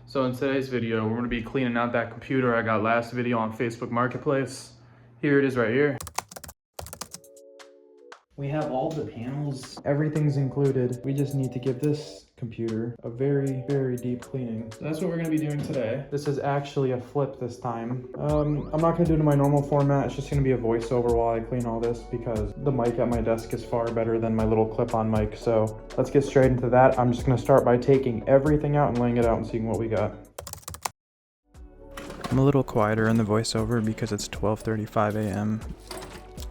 So in today's video, we're gonna be cleaning out that computer I got last video on Facebook Marketplace. Here it is right here. We have all the panels, everything's included. We just need to give this computer a very, very deep cleaning. So that's what we're gonna be doing today. This is actually a flip this time. I'm not gonna do it in my normal format. It's just gonna be a voiceover while I clean all this because the mic at my desk is far better than my little clip-on mic. So let's get straight into that. I'm just gonna start by taking everything out and laying it out and seeing what we got. I'm a little quieter in the voiceover because it's 12:35 a.m.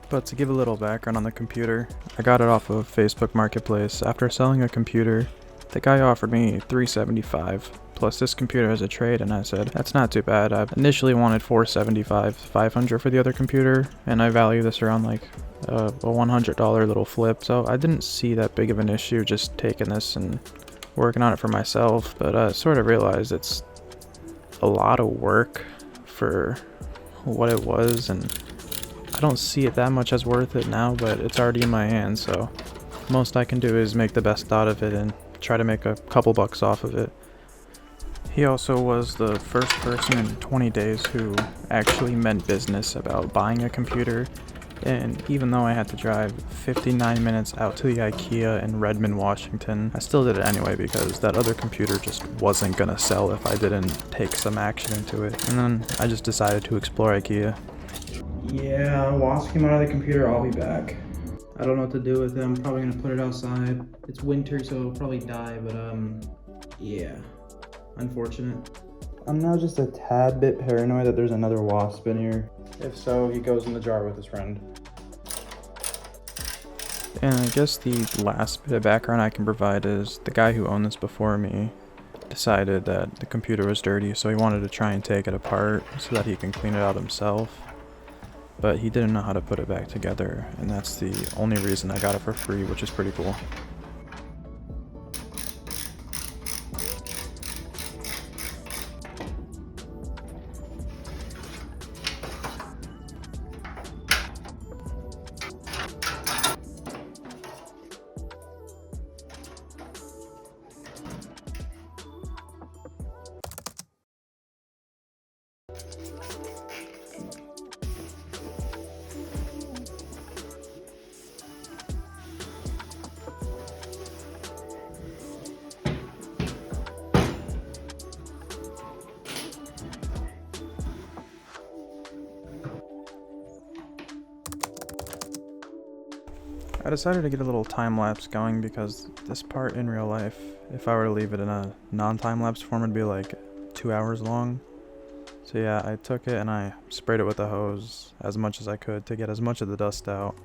But to give a little background on the computer, I got it off of Facebook Marketplace. After selling a computer, the guy offered me $375 plus this computer as a trade, and I said, that's not too bad. I initially wanted $475, $500 for the other computer, and I value this around like a $100 little flip, so I didn't see that big of an issue just taking this and working on it for myself, but I sort of realized it's a lot of work for what it was, and I don't see it that much as worth it now, but it's already in my hands, so most I can do is make the best out of it and try to make a couple bucks off of it. He also was the first person in 20 days who actually meant business about buying a computer, and even though I had to drive 59 minutes out to the IKEA in Redmond, Washington, I still did it anyway because that other computer just wasn't gonna sell if I didn't take some action into it, and then I just decided to explore IKEA. Yeah, Wasp came out of the computer. I'll be back. I don't know what to do with it. I'm probably gonna put it outside. It's winter, so it'll probably die, but yeah, unfortunate. I'm now just a tad bit paranoid that there's another wasp in here. If so, he goes in the jar with his friend. And I guess the last bit of background I can provide is the guy who owned this before me decided that the computer was dirty, so he wanted to try and take it apart so that he can clean it out himself. But he didn't know how to put it back together, and that's the only reason I got it for free, which is pretty cool. I decided to get a little time lapse going because this part in real life, if I were to leave it in a non-time lapse form, it'd be like 2 hours long. So yeah, I took it and I sprayed it with a hose as much as I could to get as much of the dust out.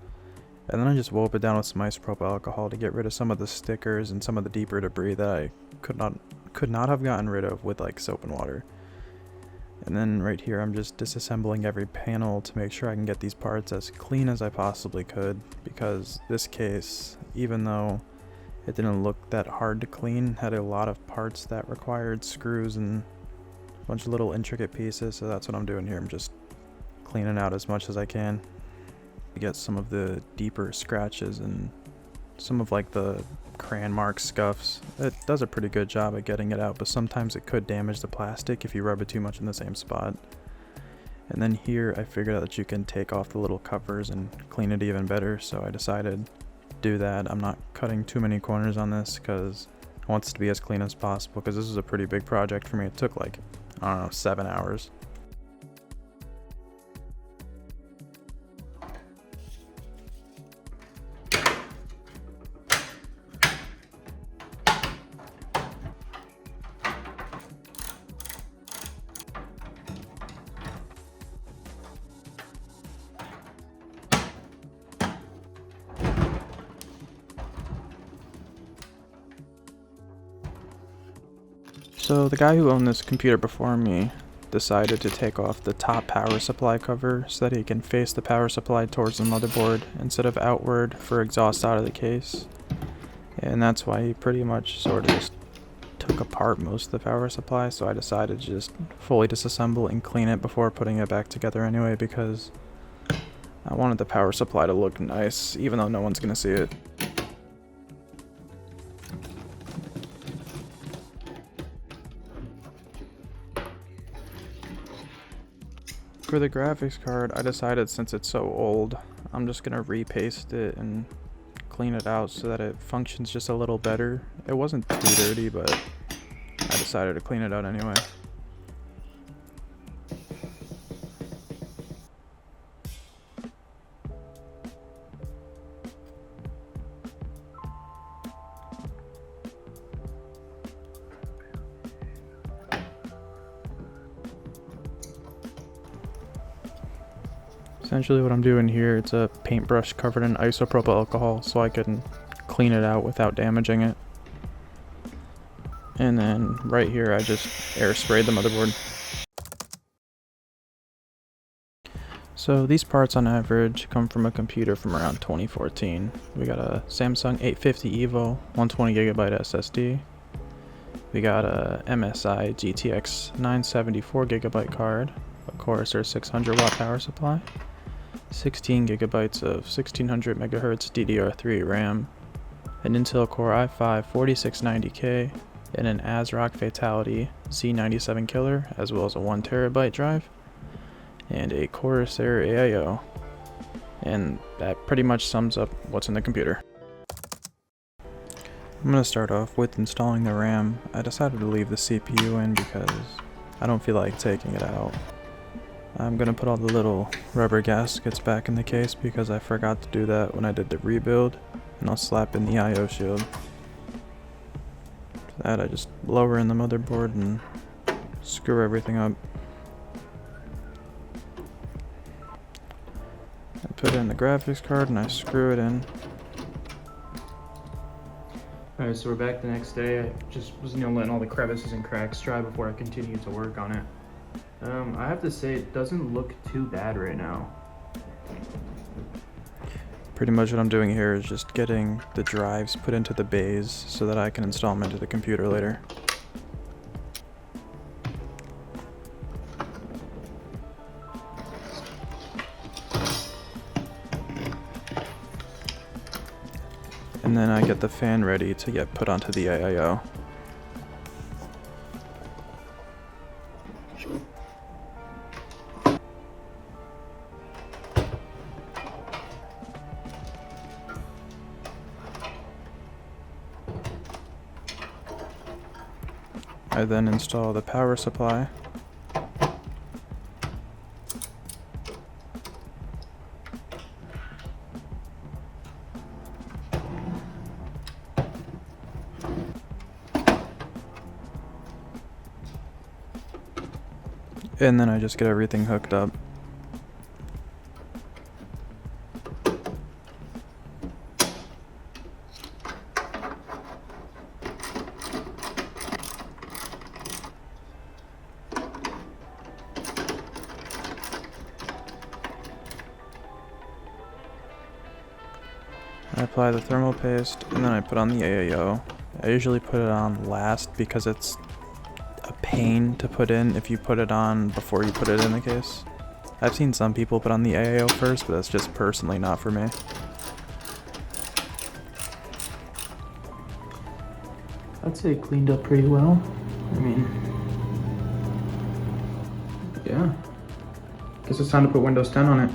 And then I just wiped it down with some isopropyl alcohol to get rid of some of the stickers and some of the deeper debris that I could not have gotten rid of with like soap and water. And then right here I'm just disassembling every panel to make sure I can get these parts as clean as I possibly could, because this case, even though it didn't look that hard to clean, had a lot of parts that required screws and a bunch of little intricate pieces, so that's what I'm doing here. I'm just cleaning out as much as I can to get some of the deeper scratches and some of like the crayon mark scuffs. It does a pretty good job at getting it out, but sometimes it could damage the plastic if you rub it too much in the same spot. And then here I figured out that you can take off the little covers and clean it even better, so I decided to do that. I'm not cutting too many corners on this because I want this to be as clean as possible, because this is a pretty big project for me. It took like, I don't know, 7 hours. So the guy who owned this computer before me decided to take off the top power supply cover so that he can face the power supply towards the motherboard instead of outward for exhaust out of the case. And that's why he pretty much sort of just took apart most of the power supply, so I decided to just fully disassemble and clean it before putting it back together anyway, because I wanted the power supply to look nice even though no one's gonna see it. For the graphics card, I decided since it's so old, I'm just gonna repaste it and clean it out so that it functions just a little better. It wasn't too dirty, but I decided to clean it out anyway. Essentially what I'm doing here, it's a paintbrush covered in isopropyl alcohol so I can clean it out without damaging it. And then right here I just air sprayed the motherboard. So these parts on average come from a computer from around 2014. We got a Samsung 850 EVO 120GB SSD. We got a MSI GTX 974GB card, a Corsair 600 watt power supply, 16 gigabytes of 1600 megahertz DDR3 RAM, an Intel Core i5 4690K, and an ASRock Fatality Z97 killer, as well as a 1 terabyte drive, and a Corsair AIO. And that pretty much sums up what's in the computer. I'm going to start off with installing the RAM. I decided to leave the CPU in because I don't feel like taking it out. I'm going to put all the little rubber gaskets back in the case because I forgot to do that when I did the rebuild, and I'll slap in the IO shield. For that I just lower in the motherboard and screw everything up. I put in the graphics card and I screw it in. Alright, so we're back the next day. I just was letting all the crevices and cracks dry before I continued to work on it. I have to say, it doesn't look too bad right now. Pretty much what I'm doing here is just getting the drives put into the bays so that I can install them into the computer later. And then I get the fan ready to get put onto the AIO. I then install the power supply. And then I just get everything hooked up. I apply the thermal paste and then I put on the AIO. I usually put it on last because it's a pain to put in if you put it on before you put it in the case. I've seen some people put on the AIO first, but that's just personally not for me. I'd say it cleaned up pretty well. I mean, yeah. Guess it's time to put Windows 10 on it.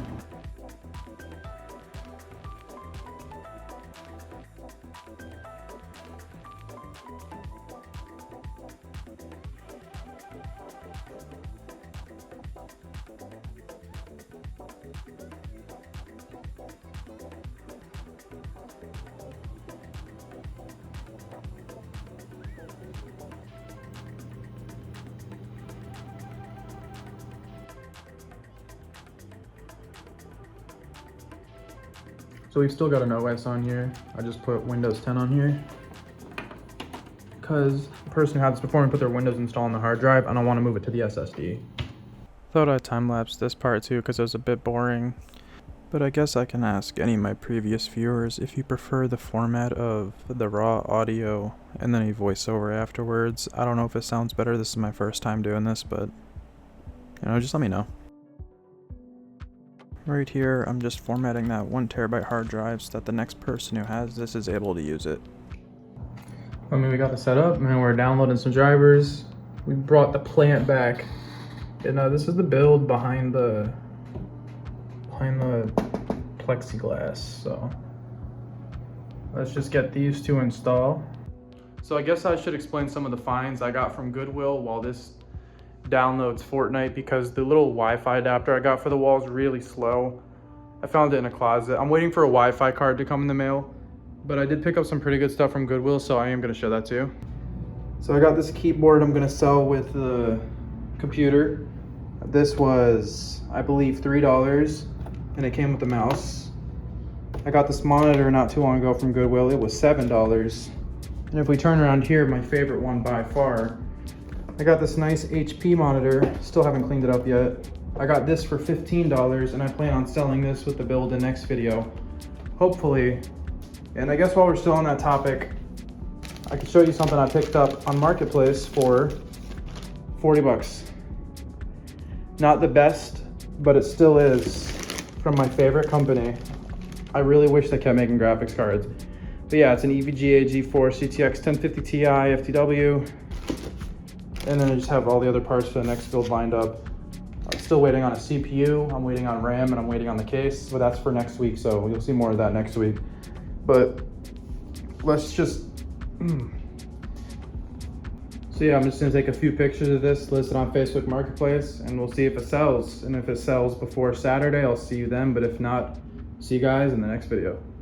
So we've still got an OS on here. I just put Windows 10 on here because the person who had this before and put their Windows install on the hard drive, I don't want to move it to the SSD. Thought I'd time-lapse this part too because it was a bit boring. But I guess I can ask any of my previous viewers if you prefer the format of the raw audio and then a voiceover afterwards. I don't know if it sounds better. This is my first time doing this, but just let me know. Right here, I'm just formatting that 1 terabyte hard drive so that the next person who has this is able to use it. I mean, we got the setup, and we're downloading some drivers. We brought the plant back. And this is the build behind the plexiglass. So let's just get these to install. So I guess I should explain some of the finds I got from Goodwill while this downloads Fortnite, because the little Wi-Fi adapter I got for the wall is really slow. I found it in a closet. I'm waiting for a Wi-Fi card to come in the mail, but I did pick up some pretty good stuff from Goodwill, so I am going to show that to you. So I got this keyboard I'm going to sell with the computer. This was, I believe, $3, and it came with the mouse. I got this monitor not too long ago from Goodwill. It was $7. And if we turn around here, my favorite one by far, I got this nice HP monitor. Still haven't cleaned it up yet. I got this for $15, and I plan on selling this with the build in next video, hopefully. And I guess while we're still on that topic, I can show you something I picked up on Marketplace for 40 bucks. Not the best, but it still is from my favorite company. I really wish they kept making graphics cards. But yeah, it's an EVGA G4 CTX 1050 Ti FTW. And then I just have all the other parts for the next build lined up. I'm still waiting on a CPU, I'm waiting on RAM, and I'm waiting on the case, but that's for next week, so you'll see more of that next week. But let's just, So yeah, I'm just gonna take a few pictures of this, list it on Facebook Marketplace, and we'll see if it sells. And if it sells before Saturday, I'll see you then, but if not, see you guys in the next video.